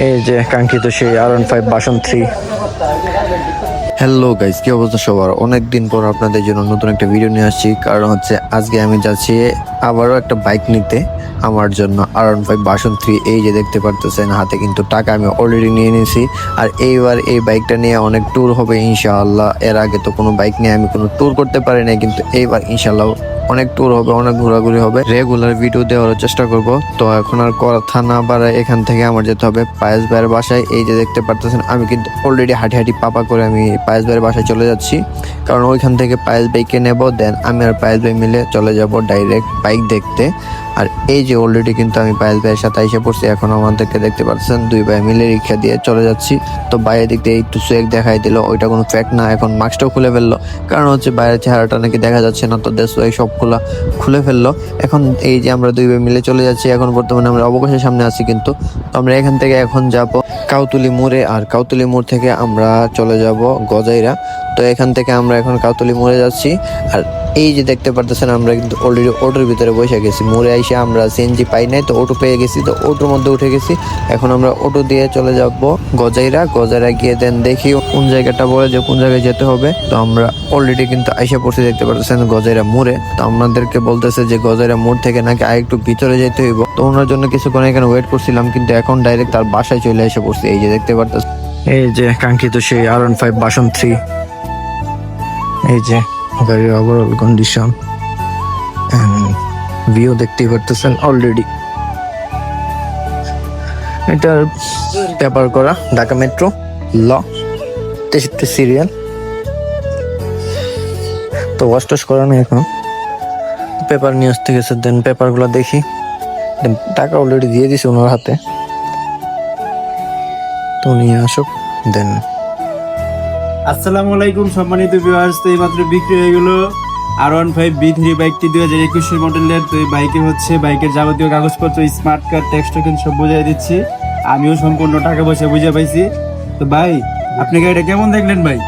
এই যে কাঙ্ক্ষিত সেই R15 ভার্সন 3। হ্যালো গাইস, কি অবস্থা সবার? অনেকদিন পর আপনাদের জন্য নতুন একটা ভিডিও নিয়ে আসছি। কারণ হচ্ছে আজকে আমি যাচ্ছি আবারও একটা বাইক নিতে আমার জন্য R15 ভার্সন 3। এই যে দেখতে পারতেছেন হাতে কিন্তু টাকা আমি অলরেডি নিয়ে নিয়েছি। আর এইবার এই বাইকটা নিয়ে অনেক ট্যুর হবে ইনশাআল্লাহ। এর আগে তো কোনো বাইক নিয়ে আমি কোনো ট্যুর করতে পারি নাই, কিন্তু এইবার ইনশাআল্লাহ অনেক ট্যুর হবে, অনেক ঘোরাঘুরি হবে, রেগুলার ভিডিও দেওয়ার চেষ্টা করব। তো এখন আর কথা না বাড়ায় এখান থেকে আমার যেতে হবে পায়েস ভাইয়ের বাসায়। এই যে দেখতে পারতেছেন আমি কিন্তু অলরেডি হাঁটি হাঁটি পাপা করে আমি পায়েস ভাইয়ের বাসায় চলে যাচ্ছি। কারণ ওইখান থেকে পায়েস ভাইকে নেব, দেন আমি আর পায়েস ভাই মিলে চলে যাব ডাইরেক্ট বাইক দেখতে। আর এই যে অলরেডি কিন্তু আমি পায়েস ভাইয়ের সাথে এসে পড়ছি। এখন আমাদেরকে দেখতে পাচ্ছেন দুই ভাই মিলে রিক্সা দিয়ে চলে যাচ্ছি। তো বাইরের দিক দিয়ে একটু সোয়েক দেখাই দিল, ওইটা কোনো ফ্যাক্ট না। এখন মাস্কটাও খুলে ফেললো, কারণ হচ্ছে বাইরের চেহারাটা নাকি দেখা যাচ্ছে না, তো দেশ এই সব খুলে ফেললো। এখন এই যে আমরা দুই ভাই মিলে চলে যাচ্ছি। এখন বর্তমানে আমরা অবকাশের সামনে আছি, কিন্তু আমরা এখান থেকে এখন যাব কাউতুলি মোড়ে। আর কাউতুলি মোড় থেকে আমরা চলে যাব গজাইরা। তো এখান থেকে আমরা এখন কাউতুলি মোড়ে যাচ্ছি। আর এই যে দেখতে পারতেছেন আমরা কিন্তু অলরেডি অটোর ভিতরে বসে গেছি। মোড়ে এসে আমরা সিএনজি পাই নাই, তো অটো পেয়ে গেছি, তো অটোর মধ্যে উঠে গেছি। এখন আমরা অটো দিয়ে চলে যাব গজাইরা গিয়ে দেন দেখি কোন জায়গাটা বলে যে কোন জায়গায় যেতে হবে। তো আমরা অলরেডি কিন্তু আইসা পড়ছি, দেখতে পারতেছেন গজাইরা মোড়ে। তো আমাদেরকে বলতেছে যে গজাইরা মোড় থেকে নাকি আরেকটু ভিতরে যেতে হইব। তো ওনার জন্য কিছুক্ষণ এখানে ওয়েট করছিলাম, কিন্তু এখন ডাইরেক্ট তার বাসায় চলে এসে পড়ছি। এই যে দেখতে পারতেছেন এই যে কাঙ্ক্ষিত সেই R15 ভার্সন 3। এই যে গাড়ির ওভারঅল কন্ডিশন ভিউ দেখতেই পারতেছেন অলরেডি। এটার পেপার করা ঢাকা মেট্রো ল 63 সিরিয়াল। তো ওয়াশ টোশ করা নেই এখন, পেপার নিয়ে আসতে গেছে। দেন পেপারগুলো দেখি, টাকা অলরেডি দিয়ে দিছে ওনার হাতে। তো নিয়ে আসুক দেন। আসসালামু আলাইকুম সম্মানিত ভিউয়ার্স। তো এইমাত্র বিক্রি হয়ে গেল R15 B3 বাইকটি 2021 মডেলের। তো এই বাইকে হচ্ছে বাইকের যাবতীয় কাগজপত্র, স্মার্ট কার্ড, ট্যাক্স টোকেন সব বুঝাই দিচ্ছি। আমিও সম্পূর্ণ টাকা পয়সা বুঝে পাইছি। তো ভাই, আপনি গাড়িটা কেমন দেখলেন ভাই?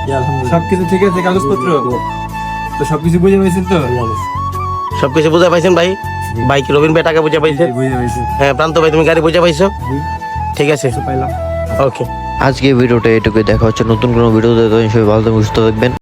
সবকিছু ঠিক আছে, কাগজপত্র তো সবকিছু বুঝে পাইছেন তো? সবকিছু বুঝে পাইছেন ভাই? বাইক রবিন ভাই টাকা বুঝে পাইছেন? বুঝে পাইছি, হ্যাঁ প্রান্ত ভাই তুমি গাড়ি বুঝে পাইছো? ঠিক আছে, পাইলাম। ওকে। আজকে ভিডিওটা এটুকুই। দেখা হচ্ছে নতুন কোনো ভিডিওতে। সবাই ভালো থাকবেন, সুস্থ থাকবেন।